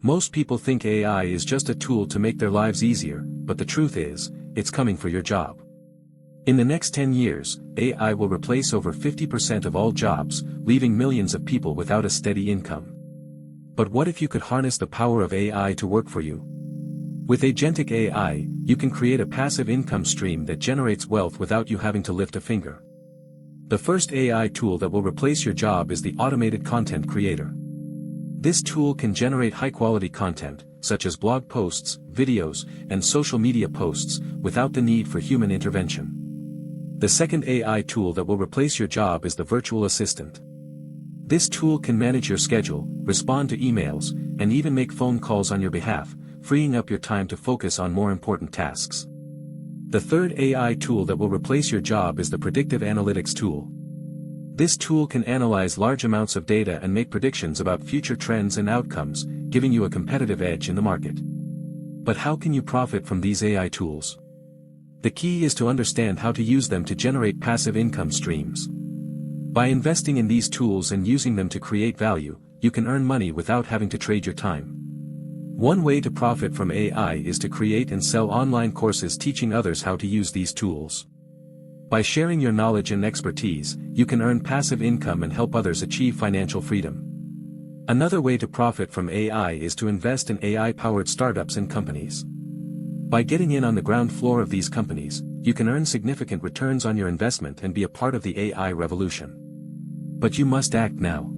Most people think AI is just a tool to make their lives easier, but the truth is, it's coming for your job. In the next 10 years, AI will replace over 50% of all jobs, leaving millions of people without a steady income. But what if you could harness the power of AI to work for you? With Agentic AI, you can create a passive income stream that generates wealth without you having to lift a finger. The first AI tool that will replace your job is the automated content creator. This tool can generate high-quality content, such as blog posts, videos, and social media posts, without the need for human intervention. The second AI tool that will replace your job is the virtual assistant. This tool can manage your schedule, respond to emails, and even make phone calls on your behalf, freeing up your time to focus on more important tasks. The third AI tool that will replace your job is the predictive analytics tool. This tool can analyze large amounts of data and make predictions about future trends and outcomes, giving you a competitive edge in the market. But how can you profit from these AI tools? The key is to understand how to use them to generate passive income streams. By investing in these tools and using them to create value, you can earn money without having to trade your time. One way to profit from AI is to create and sell online courses teaching others how to use these tools. By sharing your knowledge and expertise, you can earn passive income and help others achieve financial freedom. Another way to profit from AI is to invest in AI-powered startups and companies. By getting in on the ground floor of these companies, you can earn significant returns on your investment and be a part of the AI revolution. But you must act now.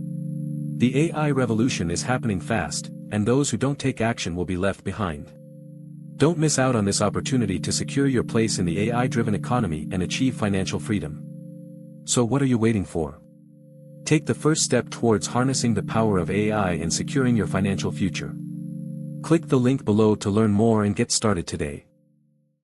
The AI revolution is happening fast, and those who don't take action will be left behind. Don't miss out on this opportunity to secure your place in the AI-driven economy and achieve financial freedom. So what are you waiting for? Take the first step towards harnessing the power of AI and securing your financial future. Click the link below to learn more and get started today.